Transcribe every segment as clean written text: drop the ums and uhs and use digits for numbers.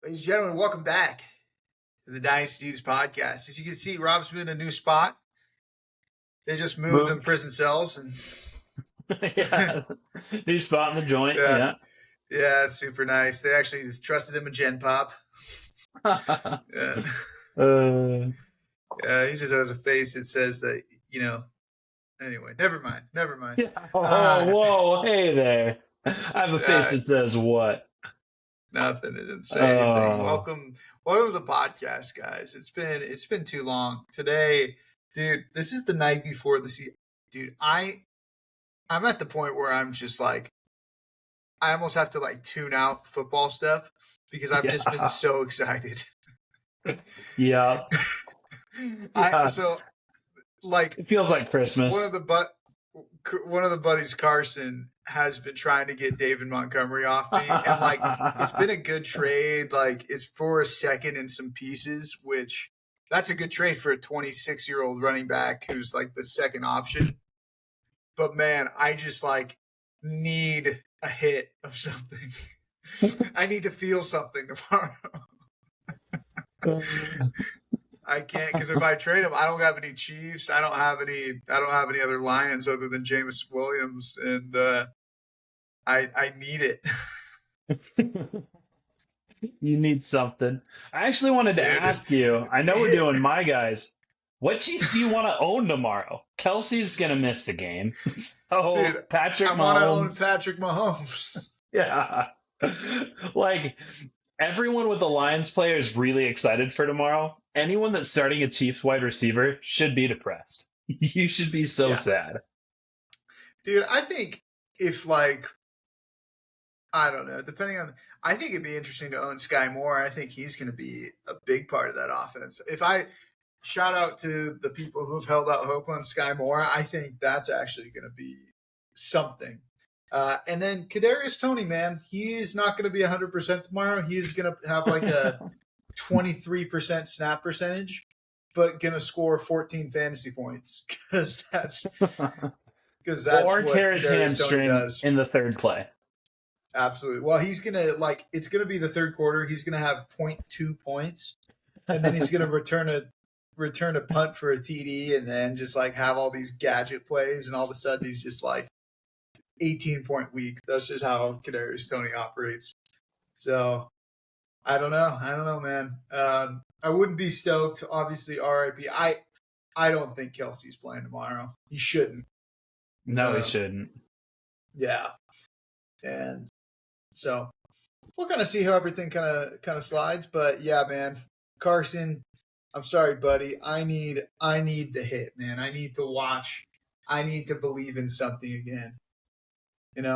Ladies and gentlemen, welcome back to the Dynasty podcast. As you can see, Rob's been in a new spot. They just moved him prison cells and yeah. New spot in the joint. yeah, it's super nice. They actually trusted him a Gen Pop. Yeah. Yeah, he just has a face that says that, anyway, never mind. Yeah. Whoa, hey there. I have a face that says what? Nothing. It didn't say anything. Welcome to the podcast, guys. It's been too long. Today, dude, this is the night before the season. Dude, I'm at the point where I'm just like, I almost have to like tune out football stuff because I've just been so excited. Yeah. It feels like Christmas. One of the buddies, Carson, has been trying to get David Montgomery off me, and it's been a good trade. Like, it's for a second and some pieces, which that's a good trade for a 26-year-old running back who's like the second option. But man, I just need a hit of something. I need to feel something tomorrow. I can't, because if I trade him, I don't have any Chiefs. I don't have any other Lions other than Jameson Williams, and I need it. You need something. I actually wanted to ask you. I know we're doing my guys. What Chiefs do you want to own tomorrow? Kelsey's gonna miss the game, so Dude, Patrick Mahomes. I want to own Patrick Mahomes. Yeah, everyone with the Lions player is really excited for tomorrow. Anyone that's starting a Chiefs wide receiver should be depressed. You should be so sad. Dude, I think if I don't know, I think it'd be interesting to own Sky Moore. I think he's going to be a big part of that offense. If I shout out to the people who have held out hope on Sky Moore, I think that's actually going to be something. And then Kadarius Toney, man, he's not going to be 100% tomorrow. He's going to have like a 23% snap percentage, but going to score 14 fantasy points because that's or what tear his hamstring does in the third play. Absolutely. Well, he's going to it's going to be the third quarter. He's going to have 0.2 points, and then he's going to return a punt for a TD, and then just have all these gadget plays, and all of a sudden he's just 18-point week. That's just how Kadarius Toney operates. So I don't know, man. I wouldn't be stoked. Obviously, RIP. I don't think Kelsey's playing tomorrow. He shouldn't. No, he shouldn't. Yeah, and so we'll kind of see how everything kind of slides. But yeah, man, Carson, I'm sorry, buddy. I need the hit, man. I need to watch. I need to believe in something again. And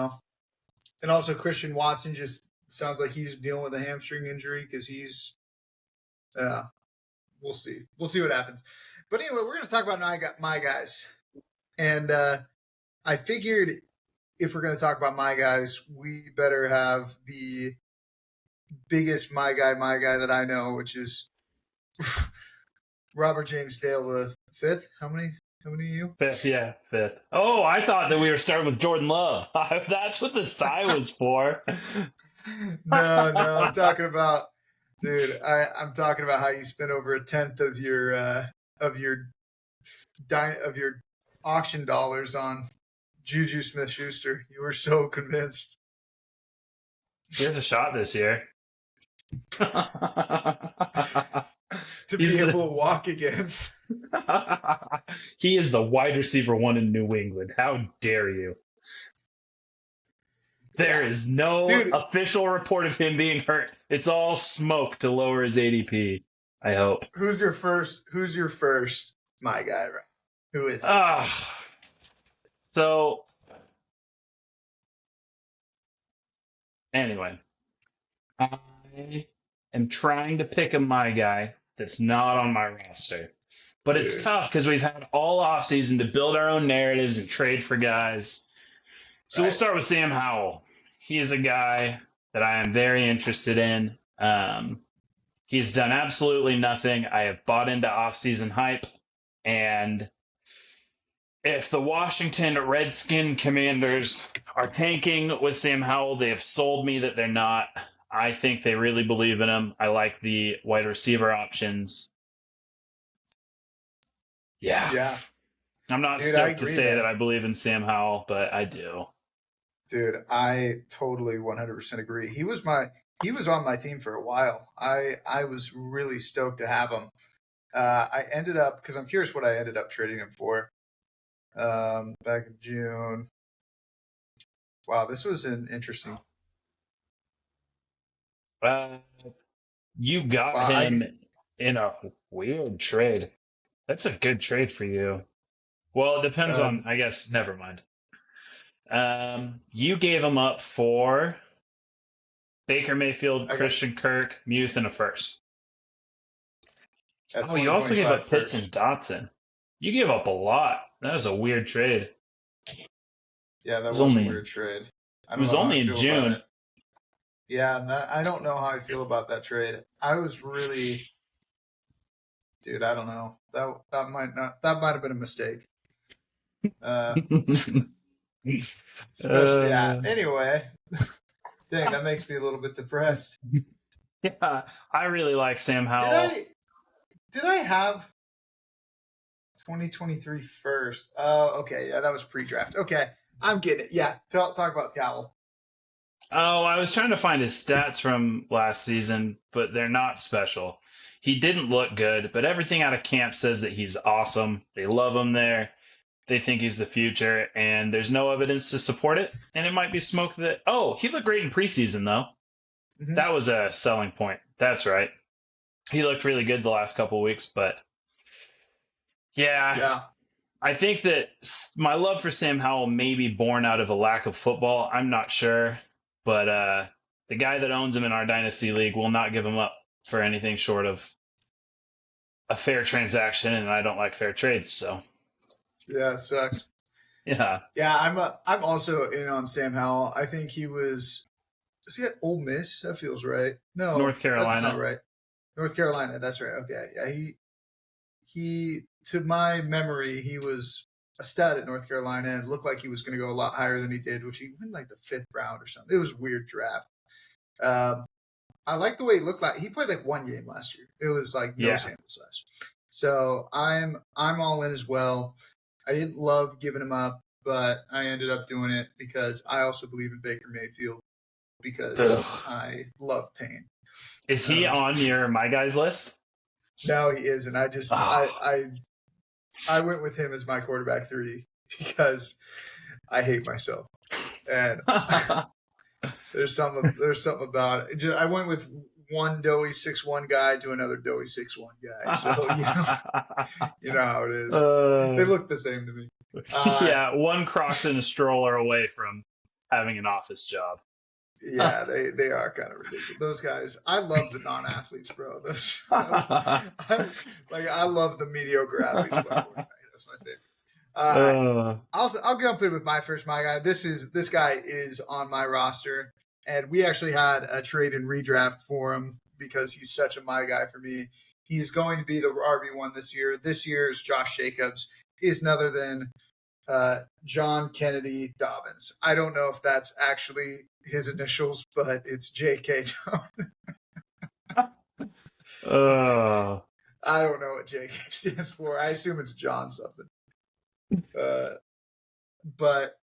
also Christian Watson just sounds like he's dealing with a hamstring injury because he's. We'll see. We'll see what happens. But anyway, we're going to talk about my guys, and I figured if we're going to talk about my guys, we better have the biggest my guy that I know, which is Robert James Dale the fifth. How many are you? Fifth. Oh, I thought that we were starting with Jordan Love. That's what the sigh was for. No, I'm talking about, dude. I'm talking about how you spent over a tenth of your auction dollars on Juju Smith-Schuster. You were so convinced. He has a shot this year. To be able to walk again. He is the wide receiver one in New England. How dare you? There is no official report of him being hurt. It's all smoke to lower his ADP, I hope. Who's your first my guy, right? Who is it? So, anyway, I am trying to pick a my guy that's not on my roster. But it's tough because we've had all offseason to build our own narratives and trade for guys. So we'll start with Sam Howell. He is a guy that I am very interested in. He's done absolutely nothing. I have bought into offseason hype. And if the Washington Redskin Commanders are tanking with Sam Howell, they have sold me that they're not. I think they really believe in him. I like the wide receiver options. Yeah. Yeah, I'm not dude, I stoked to agree, say that man. I believe in Sam Howell, but I do. Dude, I totally 100% agree. He was on my team for a while. I was really stoked to have him. I ended up because I'm curious what I ended up trading him for. Back in June. Wow, this was an interesting. Uh, you got Wow, him in a weird trade. That's a good trade for you. Well, it depends uh, on, I guess, never mind. You gave him up for Baker Mayfield, I got Christian Kirk, Muth, and a first. at Oh, you also gave 2025 up Pitts and first. Dotson. You gave up a lot. That was a weird trade. It Yeah, that was was a only weird trade. I it don't was know how I only in feel about June. it. Yeah, I don't know how I feel about that trade. I was really, dude. I don't know. That might have been a mistake. Uh, especially yeah. uh, Anyway, dang, that makes me a little bit depressed. yeah, I really like Sam Did Howell. I did I have 2023 first? Oh, okay. Yeah, that was pre-draft. Okay, I'm getting it. Yeah, talk about Cowell. Oh, I was trying to find his stats from last season, but they're not special. He didn't look good, but everything out of camp says that he's awesome. They love him there. They think he's the future, and there's no evidence to support it. And it might be smoke that, oh, he looked great in preseason, though. Hmm. That was a selling point. That's right. He looked really good the last couple of weeks, but yeah, Yeah, I think that my love for Sam Howell may be born out of a lack of football. I'm not sure, but the guy that owns him in our dynasty league will not give him up for anything short of a fair transaction, and I don't like fair trades. So yeah, it sucks. yeah, Yeah, I'm also in on Sam Howell. I think he was he at Ole Miss? That feels right. No, North that's not Carolina. right. North Carolina. That's right. Okay. Yeah, he to my memory he was a stud at North Carolina and looked like he was going to go a lot higher than he did, which he went like the fifth round or something. It was a weird draft. Um, I like the way he looked like. He played like one game last year. It was like no Yeah. sample size. So I'm all in as well. I didn't love giving him up, but I ended up doing it because I also believe in Baker Mayfield because Ugh. I love pain. Is he Um, on your my guys list? no, he isn't. I just Oh. I went with him as my quarterback three because I hate myself, and there's something about it. I went with one doughy 6'1" guy to another doughy 6'1" guy. So you know how it is. They uh, look the same to me. Uh, yeah, one Crocs in a stroller away from having an office job. yeah, they are kind of ridiculous. Those guys, I love the non athletes, bro. I love the mediocre athletes playing quarterback. That's my favorite. Uh, uh, I'll jump in with my guy. This guy is on my roster, and we actually had a trade and redraft for him because he's such a my guy for me. He's going to be the RB1 this year. This year's Josh Jacobs is none other than John Kennedy Dobbins. I don't know if that's actually his initials, but it's JK. uh, I don't know what JK stands for. I assume it's John something. Uh, but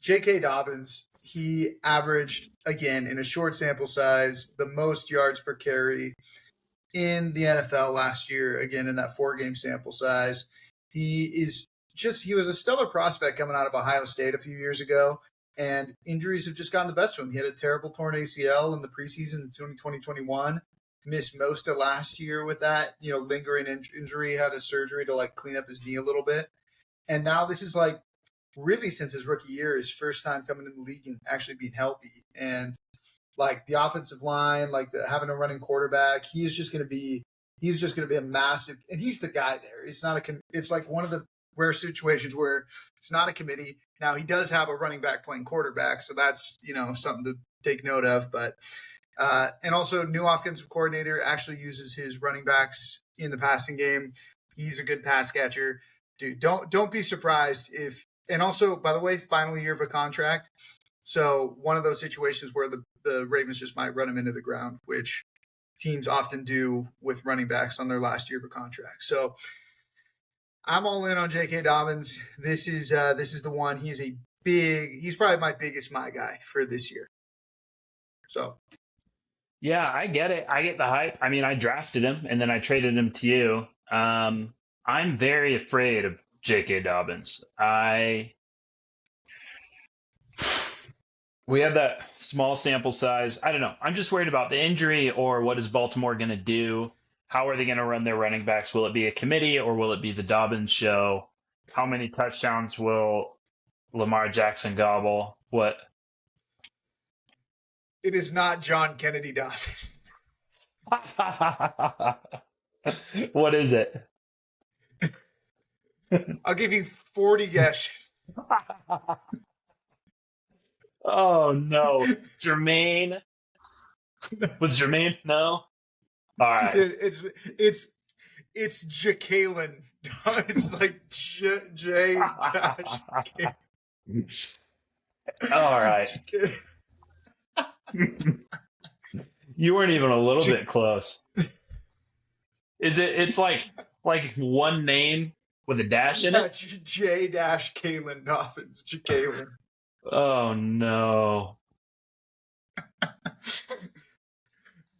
J.K. Dobbins, he averaged, again, in a short sample size, the most yards per carry in the NFL last year, again, in that 4 game sample size. He was a stellar prospect coming out of Ohio State a few years ago, and injuries have just gotten the best of him. He had a terrible torn ACL in the preseason in 2021, missed most of last year with that, lingering injury, had a surgery to like clean up his knee a little bit. And now this is like really since his rookie year, his first time coming in the league and actually being healthy. And like the offensive line, like having a running quarterback, he's just going to be a massive, and he's the guy there. It's like one of the rare situations where it's not a committee. Now he does have a running back playing quarterback, so that's something to take note of. But and also new offensive coordinator actually uses his running backs in the passing game. He's a good pass catcher, dude. Don't be surprised if. And also, by the way, final year of a contract. So one of those situations where the the Ravens just might run him into the ground, which teams often do with running backs on their last year of a contract. So I'm all in on J.K. Dobbins. This is the one. He's probably my biggest my guy for this year. So Yeah, I get it. I get the hype. I mean, I drafted him and then I traded him to you. I'm very afraid of J.K. Dobbins. We have that small sample size. I don't know. I'm just worried about the injury, or what is Baltimore going to do? How are they going to run their running backs? Will it be a committee, or will it be the Dobbins show? How many touchdowns will Lamar Jackson gobble? What? it is not John Kennedy Dobbins. What is it? I'll give you 40 guesses. Oh no, Jermaine. Was Jermaine? No. All right. It's Jacalen. It's like J dash. All right. You weren't even a little bit close. Is it? It's like one name with a dash in it. J dash Kalen Dobbins. Jacalen. Oh no.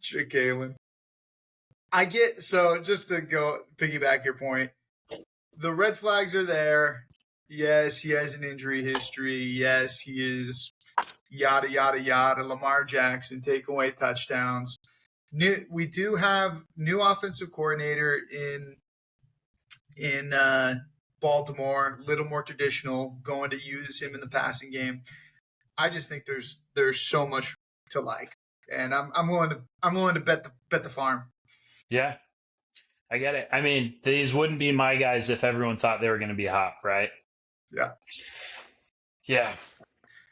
Jacalen. I get, so just to go piggyback your point, the red flags are there. Yes, he has an injury history. Yes, he is yada, yada, yada. Lamar Jackson, take away touchdowns. We do have new offensive coordinator in Baltimore, a little more traditional, going to use him in the passing game. I just think there's so much to like, and I'm willing to bet the farm. Yeah, I get it. I mean, these wouldn't be my guys if everyone thought they were going to be hot, right? Yeah. Yeah.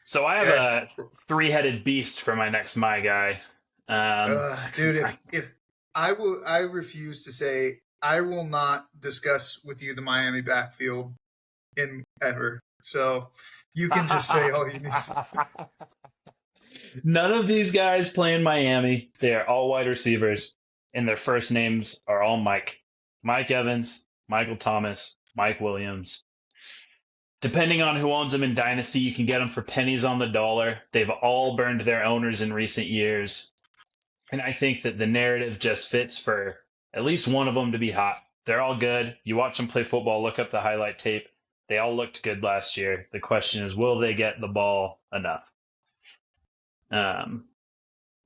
So I have a three-headed beast for my next my guy. Dude, if I refuse to say, I will not discuss with you the Miami backfield in ever. So you can just say all you need. None of these guys play in Miami. They are all wide receivers, and their first names are all Mike. Mike Evans, Michael Thomas, Mike Williams. Depending on who owns them in Dynasty, you can get them for pennies on the dollar. They've all burned their owners in recent years. And I think that the narrative just fits for at least one of them to be hot. They're all good. You watch them play football, look up the highlight tape. They all looked good last year. The question is, will they get the ball enough? Yeah.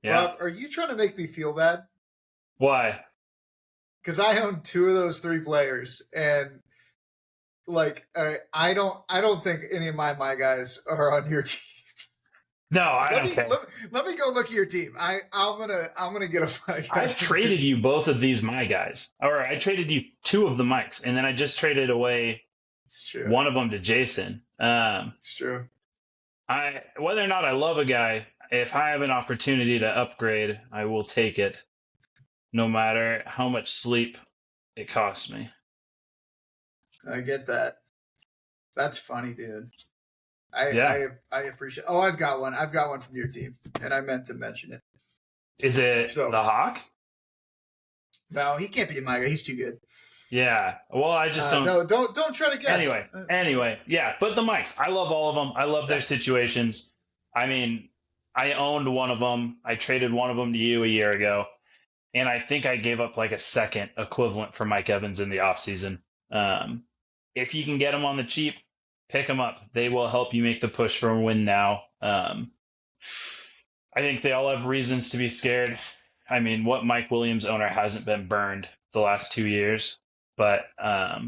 Rob, are you trying to make me feel bad? Why? Because I own two of those three players, and like I don't think any of my guys are on your team. No, I don't care. Let me go look at your team. I'm gonna get a mic. I've traded you both of these my guys, or I traded you two of the mics, and then I just traded away one of them to Jason. It's true. Whether or not I love a guy, if I have an opportunity to upgrade, I will take it, no matter how much sleep it costs me. I get that. That's funny, dude. I appreciate. Oh, I've got one. I've got one from your team, and I meant to mention it. Is it the Hawk? No, he can't be my guy. He's too good. Yeah. Well, I just don't. No, don't try to guess. Anyway, yeah. But the mics, I love all of them. I love their situations. I mean, I owned one of them. I traded one of them to you a year ago, and I think I gave up like a second equivalent for Mike Evans in the offseason. If you can get them on the cheap, pick them up. They will help you make the push for a win now. I think they all have reasons to be scared. I mean, what Mike Williams owner hasn't been burned the last 2 years? But I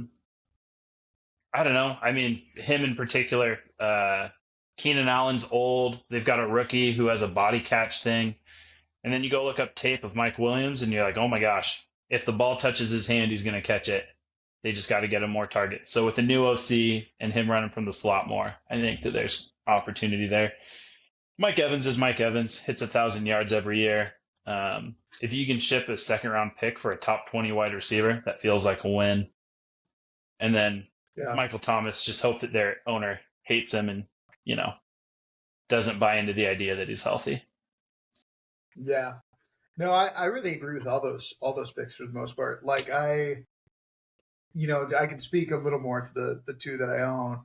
don't know. I mean, him in particular, Keenan Allen's old. They've got a rookie who has a body catch thing. And then you go look up tape of Mike Williams, and you're like, oh my gosh, if the ball touches his hand, he's going to catch it. They just got to get him more targets. So with the new OC and him running from the slot more, I think that there's opportunity there. Mike Evans is Mike Evans, hits 1,000 yards every year. If you can ship a second-round pick for a top 20 wide receiver, that feels like a win. And then Michael Thomas, just hope that their owner hates him and, doesn't buy into the idea that he's healthy. Yeah. No, I really agree with all those picks for the most part. Like I can speak a little more to the two that I own.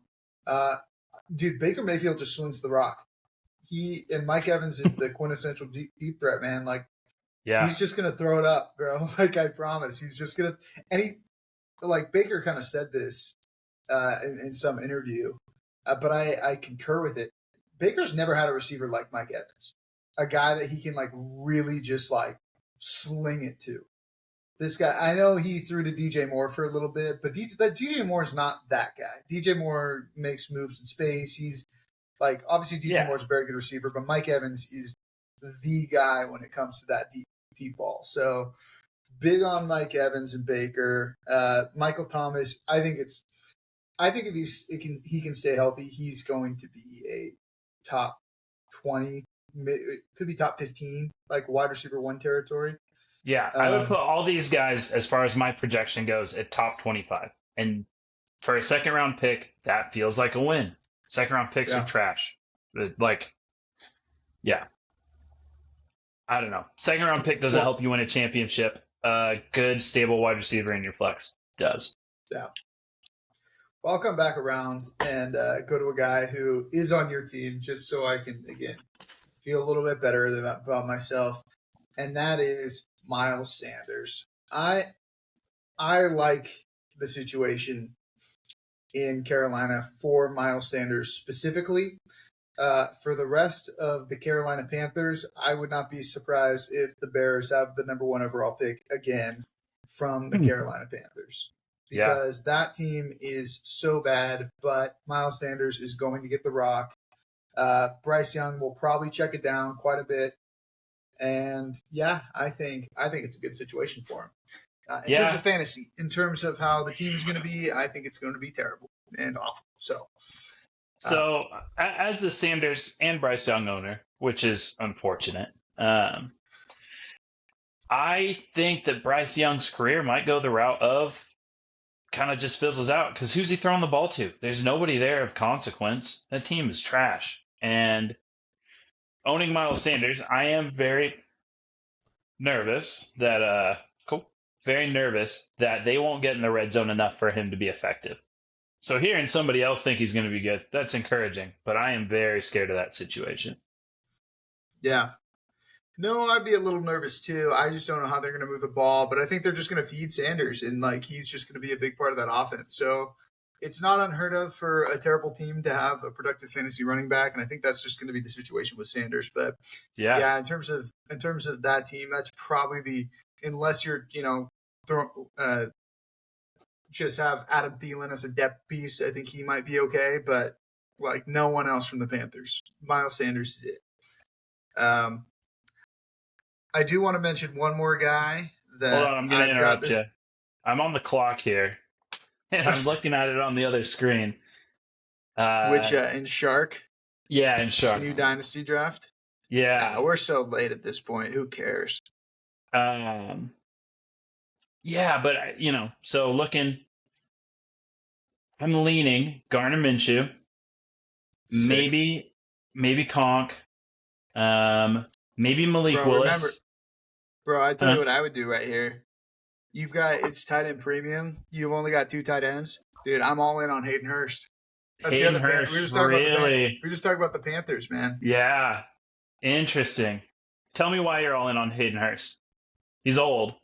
Uh, dude, Baker Mayfield just slings the rock. He and Mike Evans is the quintessential deep threat, man. Like Yeah. he's just gonna throw it up, bro. Like I promise, he's just gonna. And he like Baker kind of said this in some interview, but I concur with it. Baker's never had a receiver like Mike Evans, a guy that he can like really just like sling it to. This guy, I know he threw to DJ Moore for a little bit, but DJ Moore's not that guy. DJ Moore makes moves in space. He's like obviously DJ Yeah. Moore's a very good receiver, but Mike Evans is the guy when it comes to that deep ball. So big on Mike Evans and Baker. Michael Thomas, I think if he can stay healthy, he's going to be a top 20, could be top 15, like wide receiver one territory. Yeah. I would put all these guys, as far as my projection goes, at top 25. And for a second round pick, that feels like a win. Second round picks are trash. Like, yeah. I don't know. Second round pick doesn't help you win a championship. Good, stable wide receiver in your flex does. Yeah. Well, I'll come back around and go to a guy who is on your team just so I can, again, feel a little bit better about myself. And that is Miles Sanders. I like the situation in Carolina for Miles Sanders specifically. For the rest of the Carolina Panthers, I would not be surprised if the Bears have the number 1 overall pick again from the Carolina Panthers. Because that team is so bad, but Miles Sanders is going to get the rock. Bryce Young will probably check it down quite a bit. And yeah, I think it's a good situation for him. In terms of fantasy, in terms of how the team is going to be, I think it's going to be terrible and awful. So as the Sanders and Bryce Young owner, which is unfortunate, I think that Bryce Young's career might go the route of kind of just fizzles out, because who's he throwing the ball to? There's nobody there of consequence. That team is trash. And owning Miles Sanders, I am very nervous that they won't get in the red zone enough for him to be effective. So hearing somebody else think he's going to be good, that's encouraging. But I am very scared of that situation. Yeah. No, I'd be a little nervous too. I just don't know how they're going to move the ball, but I think they're just going to feed Sanders, and like he's just going to be a big part of that offense. So it's not unheard of for a terrible team to have a productive fantasy running back, and I think that's just going to be the situation with Sanders. But yeah, in terms of that team, that's probably unless you're just have Adam Thielen as a depth piece, I think he might be okay, but like no one else from the Panthers. Miles Sanders is it. I do want to mention one more guy that Hold on, I'm going to interrupt you. I'm on the clock here, and I'm looking at it on the other screen. Which in Shark? Yeah, in Shark. New Dynasty draft? Yeah. We're so late at this point. Who cares? Yeah, but, so looking, I'm leaning Gardner Minshew, maybe Conk, maybe Malik Willis. I tell you what I would do right here. It's tight end premium. You've only got 2 tight ends. Dude, I'm all in on Hayden Hurst. That's the other Hurst, we're just talking about the Panthers, man. Yeah. Interesting. Tell me why you're all in on Hayden Hurst. He's old.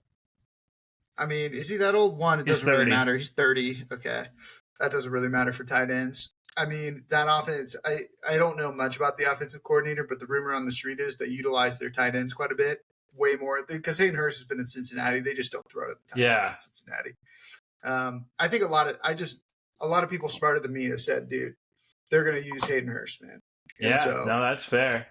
I mean, is he that old? One, it doesn't really matter. He's 30. Okay. That doesn't really matter for tight ends. I mean, that offense, I don't know much about the offensive coordinator, but the rumor on the street is they utilize their tight ends quite a bit, way more. Because Hayden Hurst has been in Cincinnati. They just don't throw it at the tight ends in Cincinnati. I think a lot of people smarter than me have said, dude, they're going to use Hayden Hurst, man. And no, that's fair.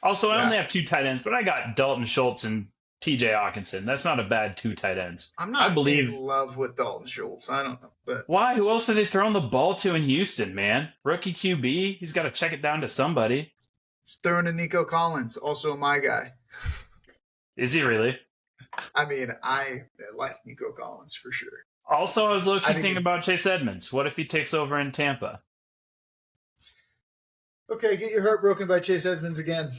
Also, I only have 2 tight ends, but I got Dalton Schultz and TJ Hawkinson. That's not a bad 2 tight ends. I'm not in love with Dalton Schultz. I don't know. But why? Who else are they throwing the ball to in Houston, man? Rookie QB. He's got to check it down to somebody. He's throwing to Nico Collins, also my guy. Is he really? I mean, I like Nico Collins for sure. Also, I was thinking about Chase Edmonds. What if he takes over in Tampa? Okay, get your heart broken by Chase Edmonds again.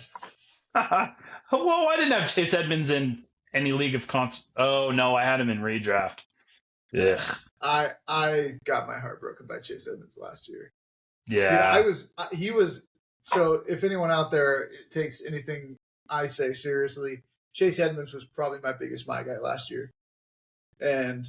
Well, I didn't have Chase Edmonds in any league of cons. Oh no, I had him in redraft. Yeah, Ugh. I got my heart broken by Chase Edmonds last year, dude. Yeah. He was. So if anyone out there takes anything I say seriously, Chase Edmonds was probably my biggest my guy last year, and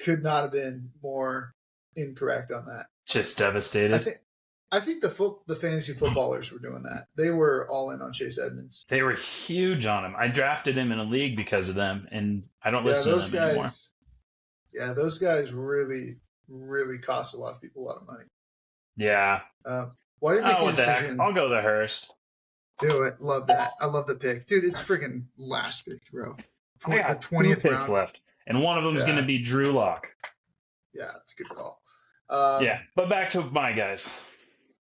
could not have been more incorrect on that. Just I devastated. think the fantasy footballers were doing that. They were all in on Chase Edmonds. They were huge on him. I drafted him in a league because of them, and I don't Yeah, listen to those them anymore. guys. Yeah, those guys really, really cost a lot of people a lot of money. Yeah. While you're Oh, making a what the heck? decision, I'll go the Hurst. do it. Love that. I love the pick, dude. It's freaking last pick, bro. I The got 2 20th picks round. left, and one of them is going to Yeah, be Drew Lock. yeah, it's a good call. Yeah, but back to my guys.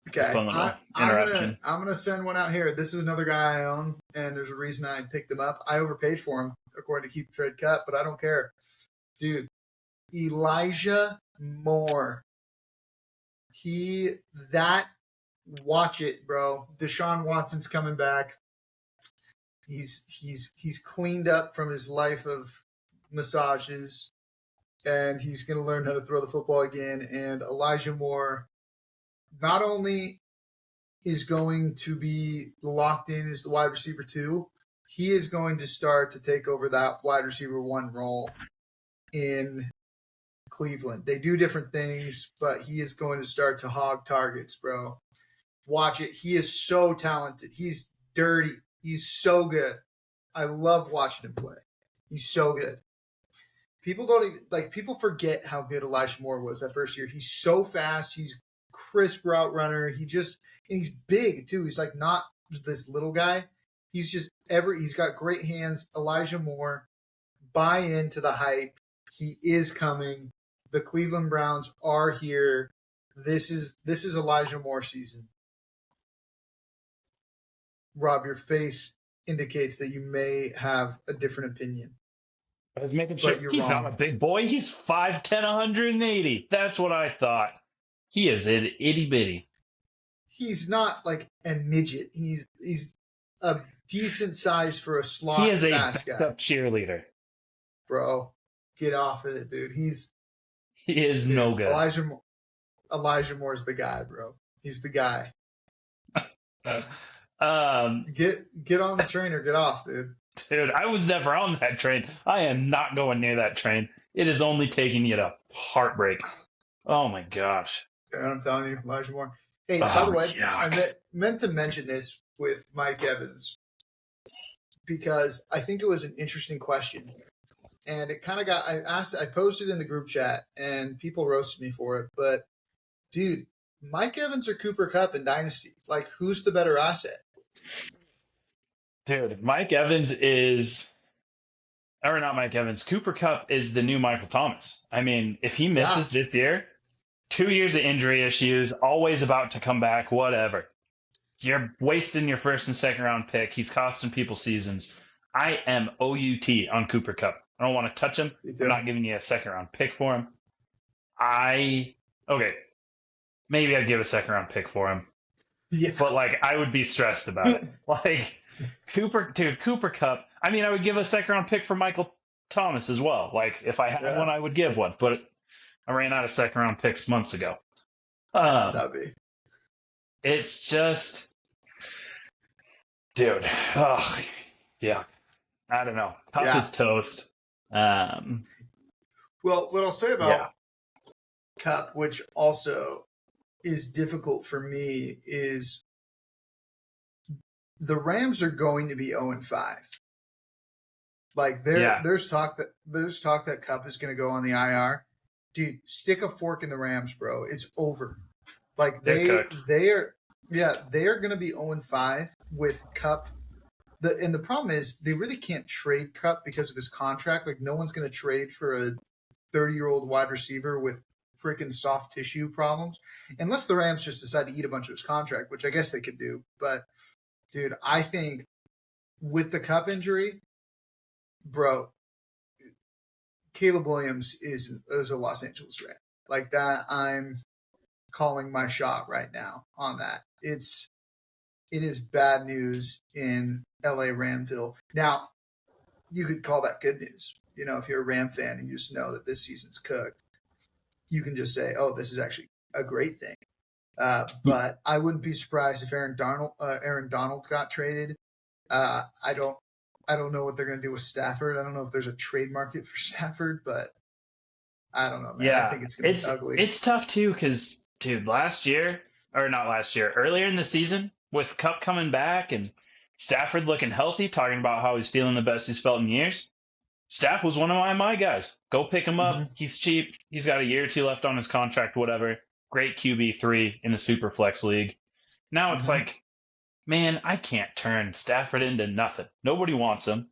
Okay, Fun little I'm interruption. gonna send one out here. This is another guy I own, and there's a reason I picked him up. I overpaid for him according to Keep Trade Cut, but I don't care, dude. Elijah Moore. Watch it, bro. Deshaun Watson's coming back. He's cleaned up from his life of massages, and he's going to learn how to throw the football again. And Elijah Moore not only is going to be locked in as the wide receiver 2, he is going to start to take over that wide receiver 1 role in Cleveland. They do different things, but he is going to start to hog targets, bro. Watch it. He is so talented. He's dirty. He's so good. I love watching him play. He's so good. People forget how good Elijah Moore was that first year. He's so fast. He's crisp route runner. And he's big too. He's like not this little guy. He's got great hands. Elijah Moore, buy into the hype. He is coming. The Cleveland Browns are here. This is Elijah Moore season. Rob, your face indicates that you may have a different opinion. I was making sure But you're he's wrong. not a big boy. He's 5'10", 180. That's what I thought. He is an itty bitty. He's not like a midget. He's a decent size for a slot He is a fast guy. backup cheerleader. Bro, get off of it, dude. He is no good. Elijah Moore's the guy, bro. He's the guy. Get on the train or get off, dude. Dude, I was never on that train. I am not going near that train. It is only taking you to heartbreak. Oh my gosh. And I'm telling you, Elijah Moore. Hey, by the way, I meant to mention this with Mike Evans because I think it was an interesting question. And it kind of I posted in the group chat and people roasted me for it. But, dude, Mike Evans or Cooper Kupp in Dynasty? Like, who's the better asset? Dude, Mike Evans is... Or not Mike Evans. Cooper Kupp is the new Michael Thomas. I mean, if he misses this year, 2 years of injury issues, always about to come back, whatever. You're wasting your first and second round pick. He's costing people seasons. I am OUT on Cooper Kupp. I don't want to touch him. I'm not giving you a second round pick for him. Okay. Maybe I'd give a second round pick for him. Yeah. But I would be stressed about it. Cooper Kupp. I mean, I would give a second round pick for Michael Thomas as well. If I had one, I would give one. But I ran out of second round picks months ago. That's how it be. It's just, dude. Oh, yeah. I don't know. Kupp is toast. Well, what I'll say about Kupp, which also is difficult for me, is the Rams are going to be 0-5. There's talk that Kupp is going to go on the IR. Dude, stick a fork in the Rams, bro. It's over. They are going to be 0-5 with Kupp. The problem is they really can't trade Kupp because of his contract. No one's going to trade for a 30-year-old wide receiver with freaking soft tissue problems, unless the Rams just decide to eat a bunch of his contract, which I guess they could do. But dude, I think with the Kupp injury, bro, Caleb Williams is a Los Angeles Ram. I'm calling my shot right now on that. it is bad news in LA Ramville. Now, you could call that good news. If you're a Ram fan and you just know that this season's cooked, you can just say, "Oh, this is actually a great thing." But I wouldn't be surprised if Aaron Donald got traded. I don't know what they're going to do with Stafford. I don't know if there's a trade market for Stafford, but I don't know, man. Yeah, I think it's going to be ugly. It's tough too because, dude, earlier in the season, with Cup coming back and Stafford looking healthy, talking about how he's feeling the best he's felt in years. Staff was one of my guys. Go pick him up. He's cheap. He's got a year or two left on his contract, whatever. Great QB3 in the Superflex League. Now it's like, man, I can't turn Stafford into nothing. Nobody wants him.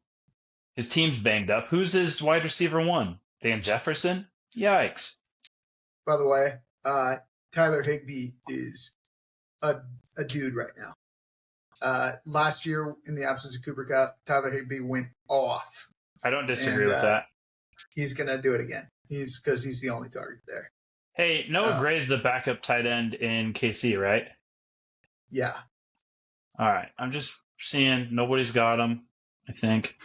His team's banged up. Who's his wide receiver 1? Van Jefferson? Yikes. By the way, Tyler Higbee is a dude right now. Last year, in the absence of Cooper Kupp, Tyler Higbee went off. I don't disagree with that. He's going to do it again. Because he's the only target there. Hey, Noah Gray's the backup tight end in KC, right? Yeah. All right. I'm just seeing nobody's got him, I think.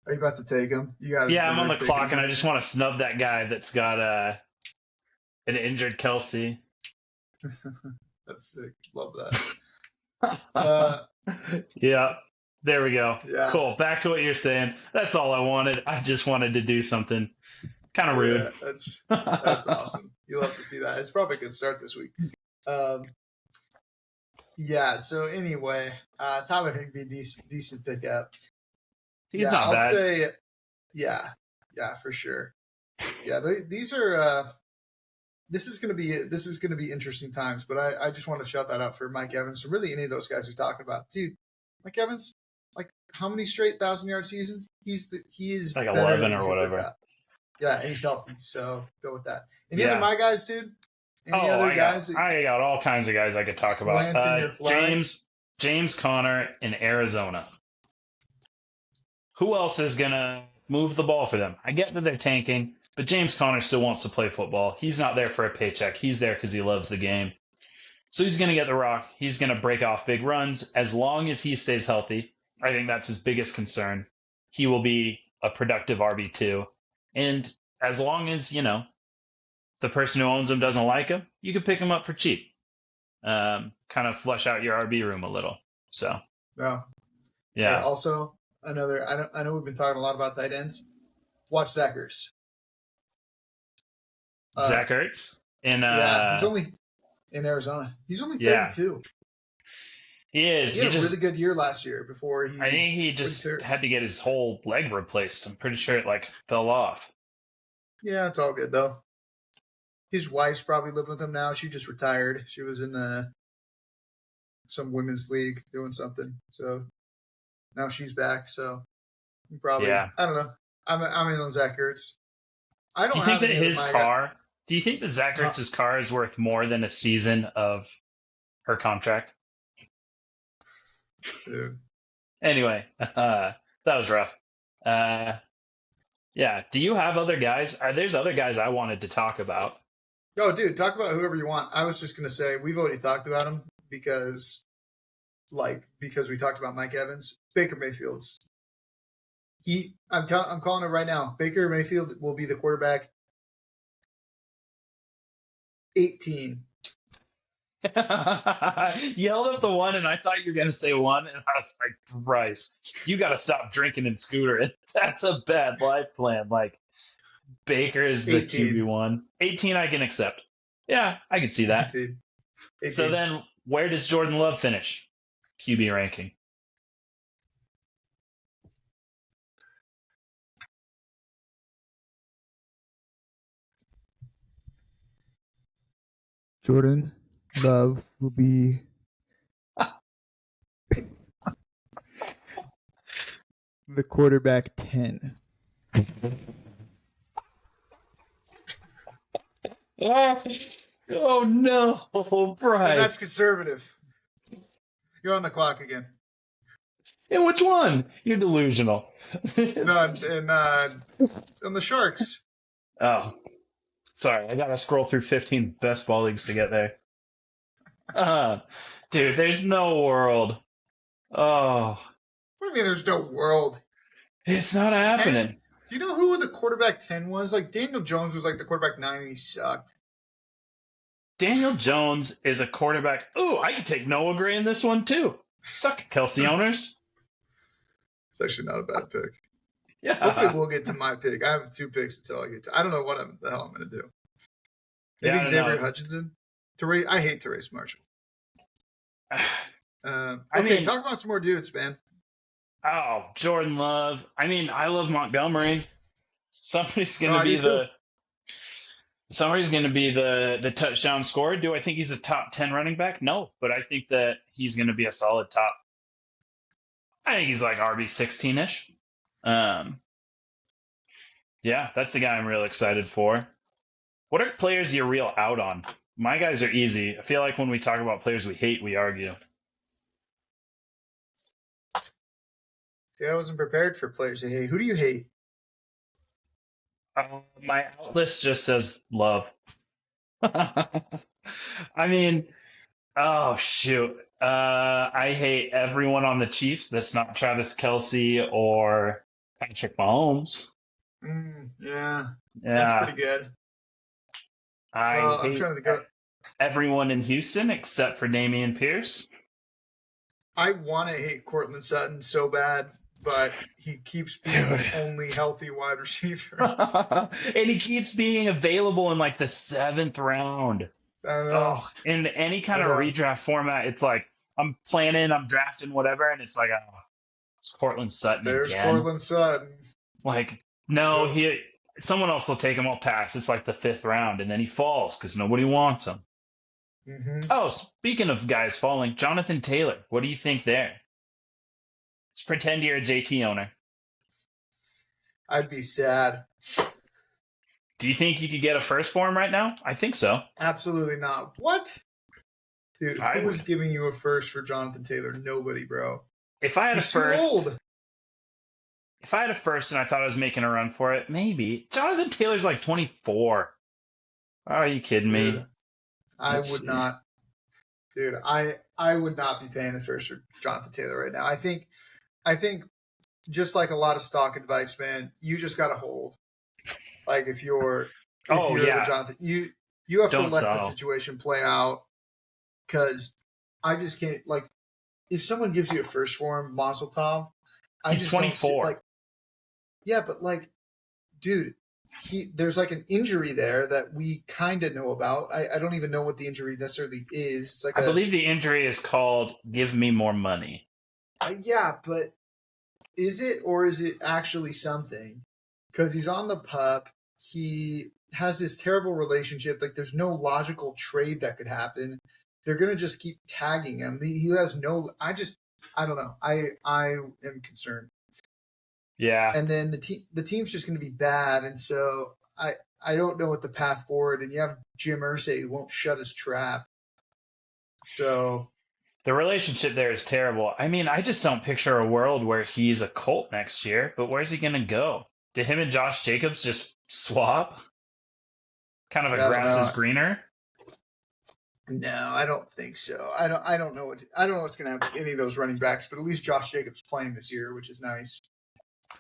Are you about to take him? I'm on the clock, and I just want to snub that guy that's got an injured Kelsey. That's sick. Love that. Yeah. There we go. Yeah. Cool. Back to what you're saying. That's all I wanted. I just wanted to do something kind of rude. Yeah, that's awesome. You love to see that. It's probably a good start this week. So anyway, Tyler Higbee, decent pickup. He's not bad. I'll say, yeah, for sure. Yeah, these are. This is going to be interesting times, but I just want to shout that out for Mike Evans. So really, any of those guys you're talking about, dude, Mike Evans, like how many straight 1,000-yard seasons? He is like 11 or whatever. Yeah, and he's healthy, so go with that. Any other my guys, dude? I got all kinds of guys I could talk about. James Conner in Arizona. Who else is gonna move the ball for them? I get that they're tanking, but James Conner still wants to play football. He's not there for a paycheck. He's there because he loves the game. So he's going to get the rock. He's going to break off big runs. As long as he stays healthy, I think that's his biggest concern. He will be a productive RB2. And as long as, the person who owns him doesn't like him, you can pick him up for cheap. Kind of flush out your RB room a little. So, yeah. Yeah. Hey, also, I know we've been talking a lot about tight ends. Watch Zach Ertz. Zach Ertz? He's only in Arizona. He's only 32. He is. He had a really good year last year before he... I think he just had to get his whole leg replaced. I'm pretty sure it, fell off. Yeah, it's all good, though. His wife's probably living with him now. She just retired. She was in some women's league doing something. So now she's back. So probably, I don't know. I'm in on Zach Ertz. I don't. Do you think that his car? Do you think that Zach Ertz's car is worth more than a season of her contract? Dude. Anyway, that was rough. Do you have other guys? There's other guys I wanted to talk about. Oh, dude, talk about whoever you want. I was just going to say, we've already talked about him because we talked about Mike Evans. Baker Mayfield's. I'm calling it right now. Baker Mayfield will be the quarterback 18. Yelled up the one, and I thought you were going to say one, and I was like, Bryce, you got to stop drinking and scootering. That's a bad life plan. Baker is the 18. QB1. 18 I can accept. Yeah, I can see that. 18. So then, where does Jordan Love finish? QB ranking. Jordan Love will be the quarterback 10. Oh no, Bryce. And that's conservative. You're on the clock again. In which one? You're delusional. No, on the Sharks. Oh, sorry. I gotta scroll through 15 best ball leagues to get there. Dude, there's no world Oh, What do you mean there's no world? it's not 10? happening. Do you know who the quarterback 10 was? Like, Daniel Jones was like the quarterback 9 and he sucked. Daniel Jones is a quarterback. Ooh, I could take Noah Gray in this one too. Suck it, Kelsey owners. It's actually not a bad pick. Hopefully Yeah. we'll get to my pick. I have 2 picks until I get to. I don't know what the hell I'm going to do. Yeah, Maybe I don't Xavier know. Hutchinson. I hate Therese Marshall. I Okay, mean, talk about some more dudes, man. oh, Jordan Love. I mean, I love Montgomery. Somebody's Oh, going to I do be too. the touchdown scorer. Do I think he's a top 10 running back? No, but I think that he's going to be a solid top. I think he's like RB 16-ish. Yeah, that's the guy I'm real excited for. What are players you're real out on? My guys are easy. I feel like when we talk about players we hate, we argue. See, I wasn't prepared for players to hate. Who do you hate? My out list just says love. I mean, oh shoot. I hate everyone on the Chiefs that's not Travis Kelsey or Patrick Mahomes. Yeah, that's Yeah. pretty good. I I'm hate trying to go. everyone in Houston except for Damian Pierce. I want to hate Cortland Sutton so bad, but he keeps being Dude. the only healthy wide receiver. And he keeps being available in like the 7th round. I know. Oh, in any kind of redraft format, it's like I'm drafting whatever, and it's like, oh, it's Cortland Sutton There's again. Cortland Sutton. Like, no, someone else will take him. I'll pass. It's like the 5th round, and then he falls because nobody wants him. Mm-hmm. Oh, speaking of guys falling, Jonathan Taylor. What do you think there? Let's pretend you're a JT owner. I'd be sad. Do you think you could get a first for him right now? I think so. Absolutely not. What? Dude, I who was would. giving you a first for Jonathan Taylor? Nobody, bro. If I had He's a first, too old. if I had a first and I thought I was making a run for it, maybe. Jonathan Taylor's like 24. Are you kidding Dude, me? I would not. Dude, I would not be paying a first for Jonathan Taylor right now. I think just like a lot of stock advice, man, you just got to hold. Like if you're the Jonathan, you have to let the situation play out, because I just can't, like, if someone gives you a first for him, Mazel Tov, He's 24. Yeah, but like, dude, there's like an injury there that we kind of know about. I don't even know what the injury necessarily is. It's like I believe the injury is called "Give Me More Money." Yeah, but is it, or is it actually something? Because he's on the pup. He has this terrible relationship. Like, there's no logical trade that could happen. They're gonna just keep tagging him. He has no. I don't know. I am concerned. Yeah. And then the team's just going to be bad, and so I don't know what the path forward. And you have Jim Irsay who won't shut his trap. So the relationship there is terrible. I mean, I just don't picture a world where he's a Colt next year. But where's he going to go? Did him and Josh Jacobs just swap? Kind of a grass is greener. No, I don't think so. I don't know what's going to happen with any of those running backs. But at least Josh Jacobs playing this year, which is nice.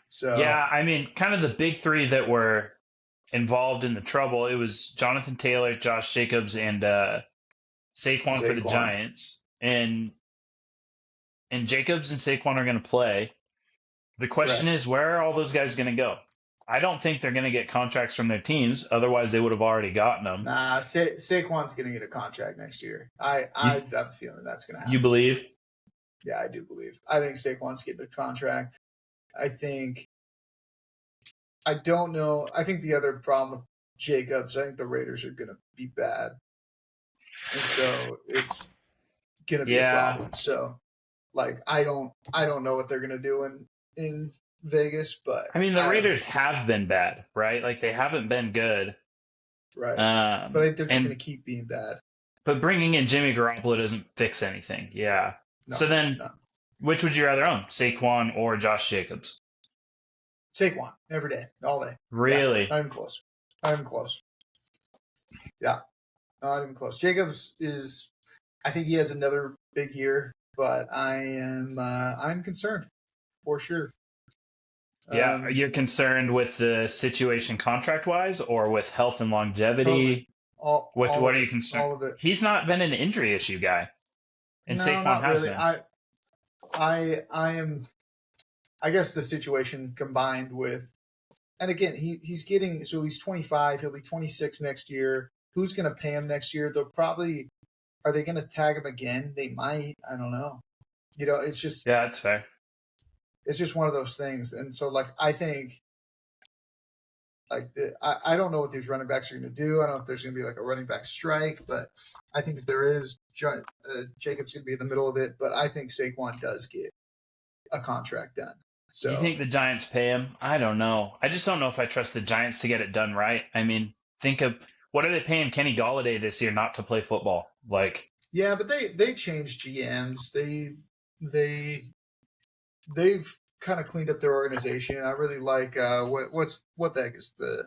So yeah, I mean, kind of the big three that were involved in the trouble. It was Jonathan Taylor, Josh Jacobs, and Saquon for the Giants. And Jacobs and Saquon are going to play. The question is, where are all those guys going to go? I don't think they're going to get contracts from their teams. Otherwise, they would have already gotten them. Nah, Saquon's going to get a contract next year. I have a feeling that's going to happen. You believe? Yeah, I do believe. I think Saquon's getting a contract. I don't know. I think the other problem with Jacobs, I think the Raiders are going to be bad. And so it's going to be a problem. So, like, I don't know what they're going to do in Vegas, but I mean, the Raiders have been bad, right? Like, they haven't been good. Right. But I think they're just going to keep being bad. But bringing in Jimmy Garoppolo doesn't fix anything. Yeah. No, so then, which would you rather own, Saquon or Josh Jacobs? Saquon, every day, all day. Really? Yeah, not even close. Yeah, not even close. Jacobs I think he has another big year. but I'm concerned for sure. Yeah, you're concerned with the situation contract-wise or with health and Totally, longevity? What all what of are it, you concerned? all of it. He's not been an injury issue guy, and No, Saquon not has really. been. I am. I guess the situation combined with, and again, he's 25. He'll be 26 next year. Who's going to pay him next year? They'll probably. Are they going to tag him again? They might. I don't know. Yeah, that's fair. It's just one of those things. And so, like, I think, I don't know what these running backs are going to do. I don't know if there's going to be like a running back strike, but I think if there is, Jacob's going to be in the middle of it. But I think Saquon does get a contract done. Do you So think the Giants pay him? I don't know. I just don't know if I trust the Giants to get it done right. I mean, think of what are they paying Kenny Golladay this year not to play football? Like, yeah, but they changed GMs. They've kind of cleaned up their organization. I really like what the heck is the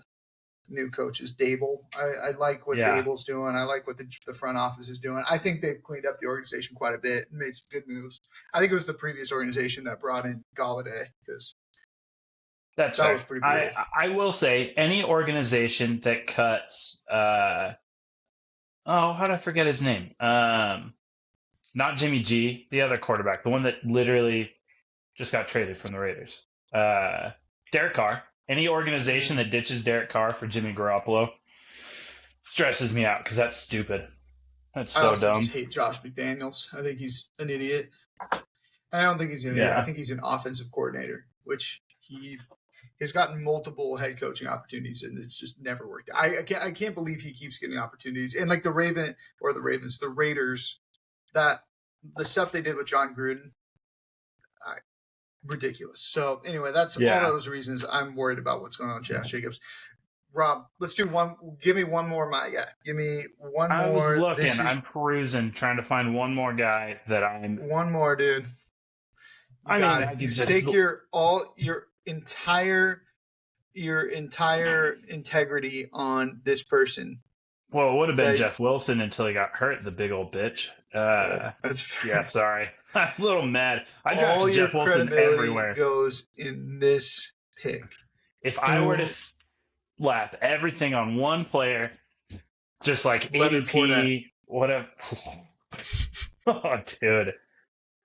new coach is Dable. I like what yeah, Dable's doing. I like what the front office is doing. I think they've cleaned up the organization quite a bit and made some good moves. I think it was the previous organization that brought in Galladay because that's that fair. was pretty brutal. I will say any organization that cuts how did I forget his name? Not Jimmy G, the other quarterback, the one that literally just got traded from the Raiders. Derek Carr. Any organization that ditches Derek Carr for Jimmy Garoppolo stresses me out because that's stupid. That's I so also dumb. just hate Josh McDaniels. I think he's an idiot. I don't think he's an idiot. Yeah. I think he's an offensive coordinator, which he's gotten multiple head coaching opportunities, and it's just never worked out. I can't believe he keeps getting opportunities. And like the Raiders, that the stuff they did with John Gruden, ridiculous. So anyway, that's all those reasons I'm worried about what's going on with Josh Jacobs. Rob, let's do one. Give me one more, my guy. Give me one more. I was looking. I'm perusing, trying to find one more guy that I'm. One more, dude. You stake your entire integrity on this person. Well, it would have been Jeff Wilson until he got hurt, the big old bitch. That's fair. Yeah, sorry. I'm a little mad. I drafted Jeff Wilson everywhere. Goes in this pick. If I were to slap everything on one player, just like ADP, whatever. Oh, dude.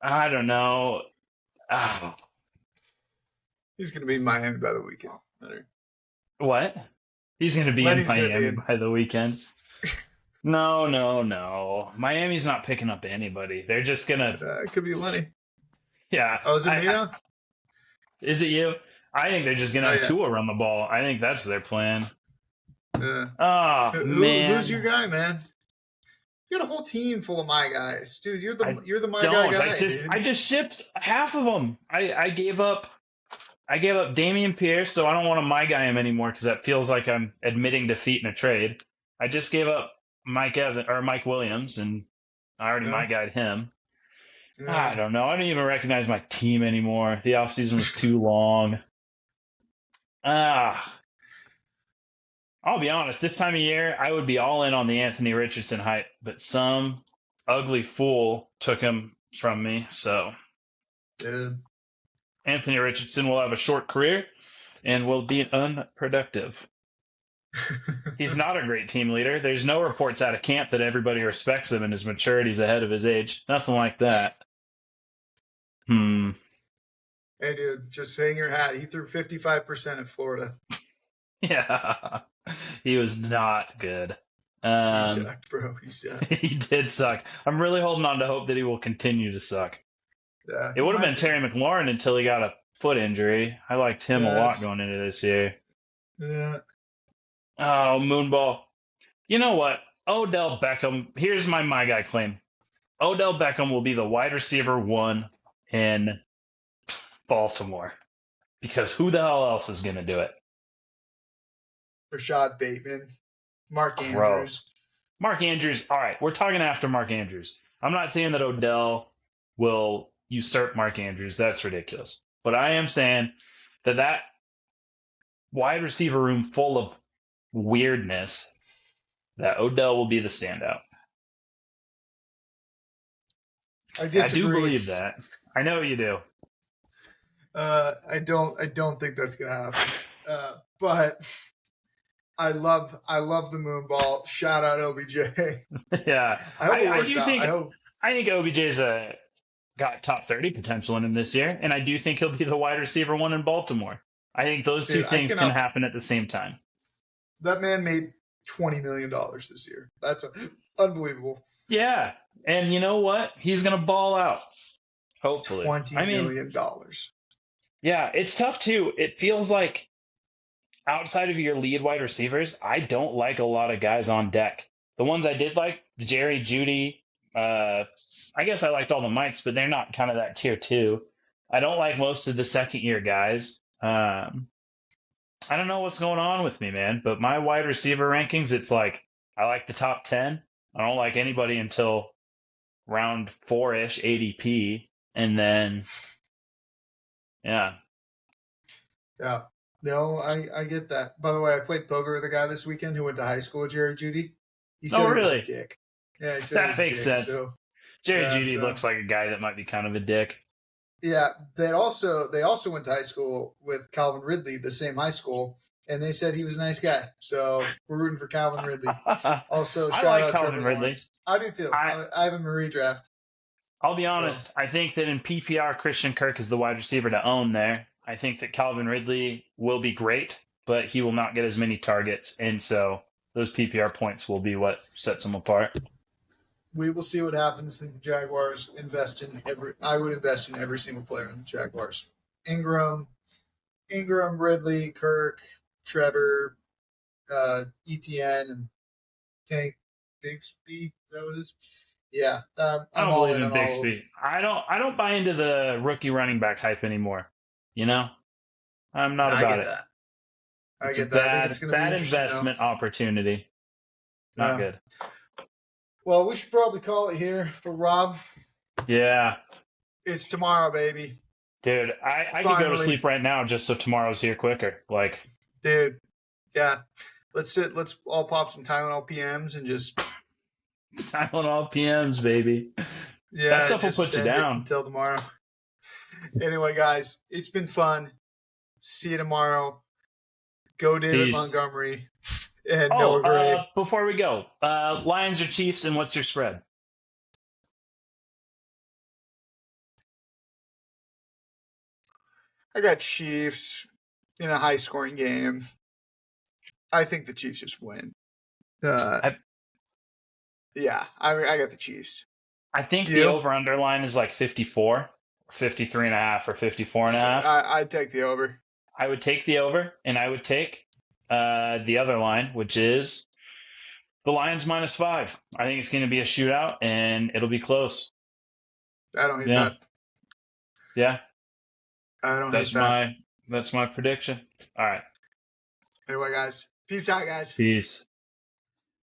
I don't know. Oh. He's going to be in Miami by the weekend. What? He's going to be in Miami by the weekend? No. Miami's not picking up anybody. They're just going to... it could be Lenny. Yeah. Oh, is it me now? Is it you? I think they're just going to have Tua run the ball. I think that's their plan. Yeah. Oh, man. Who's your guy, man? You got a whole team full of my guys, dude. You're the my guy. I just shipped half of them. I gave up Dameon Pierce, so I don't want to my guy him anymore because that feels like I'm admitting defeat in a trade. I just gave up Mike Williams, and I already my guyed him. Yeah. I don't know. I don't even recognize my team anymore. The offseason was too long. I'll be honest, this time of year, I would be all in on the Anthony Richardson hype, but some ugly fool took him from me, so Anthony Richardson will have a short career and will be unproductive. He's not a great team leader. There's no reports out of camp that everybody respects him and his maturity's ahead of his age. Nothing like that. Hey, dude, just hang your hat. He threw 55% in Florida. Yeah. He was not good. He sucked, bro. He sucked. He did suck. I'm really holding on to hope that he will continue to suck. Yeah, it would have been Terry McLaurin until he got a foot injury. I liked him a lot going into this year. Yeah. Oh, Moonball. You know what? Odell Beckham. Here's my guy claim. Odell Beckham will be the wide receiver 1 in Baltimore. Because who the hell else is going to do it? Rashad Bateman. Mark Andrews. Gross. Mark Andrews. All right, we're talking after Mark Andrews. I'm not saying that Odell will usurp Mark Andrews. That's ridiculous. But I am saying that wide receiver room full of weirdness, that Odell will be the standout. I I do disagree. believe that. I know you do. I don't think that's gonna happen. But I love the moon ball. Shout out OBJ. Yeah, I hope it I works do out. think OBJ's got top 30 potential in him this year, and I do think he'll be the wide receiver one in Baltimore. I think those two Dude, I things can cannot. happen at the same time. That man made $20 million this year. That's unbelievable. Yeah, and you know what? He's gonna ball out. Hopefully. $20 I mean, million dollars. yeah, it's tough too. It feels like outside of your lead wide receivers, I don't like a lot of guys on deck. The ones I did like, Jerry, Judy, I guess I liked all the Mikes, but they're not kind of that tier two. I don't like most of the second year guys. I don't know what's going on with me, man, but my wide receiver rankings, it's like I like the top 10. I don't like anybody until round 4-ish ADP. And then, yeah. Yeah. No, I get that. By the way, I played poker with a guy this weekend who went to high school with Jerry Judy. He said Oh, he was a really? dick. Yeah, he said he That was a makes dick. sense. So Jerry yeah, Judy looks like a guy that might be kind of a dick. yeah. They also went to high school with Calvin Ridley, the same high school, and they said he was a nice guy. So we're rooting for Calvin Ridley. Also, I shout like out Calvin Trevor Ridley. Lawrence. I do too. I have him in redraft. I'll be honest. I think that in PPR, Christian Kirk is the wide receiver to own there. I think that Calvin Ridley will be great, but he will not get as many targets, and so those PPR points will be what sets him apart. We will see what happens. I think the Jaguars I would invest in every single player in the Jaguars. Ingram, Ridley, Kirk, Trevor, ETN, and Tank Bigsby. Is that what it is? Yeah, I I'm don't all believe in in on all of them. Bixby. I don't buy into the rookie running back hype anymore. You know, I'm not I about get it. that. I It's a get that. I think it's going to be bad interesting. investment opportunity. Not good. Well, we should probably call it here for Rob. Yeah. It's tomorrow, baby. Dude, I could go to sleep right now just so tomorrow's here quicker. Like, dude, yeah. Let's all pop some Tylenol PMs and just Tylenol PMs, baby. Yeah, that stuff will put you down until tomorrow. Anyway, guys, it's been fun. See you tomorrow. Go David Montgomery and Noah Gray. Before we go, Lions or Chiefs, and what's your spread? I got Chiefs in a high-scoring game. I think the Chiefs just win. Yeah, I got the Chiefs. I think the over-under line is like 54, 53 and a half, or 54 and a half. I'd take the over. I would take the over, and I would take the other line, which is the Lions -5. I think it's going to be a shootout, and it'll be close. I don't hate that. Yeah. I don't hate that. That's my prediction. All right. Anyway, guys. Peace out, guys. Peace.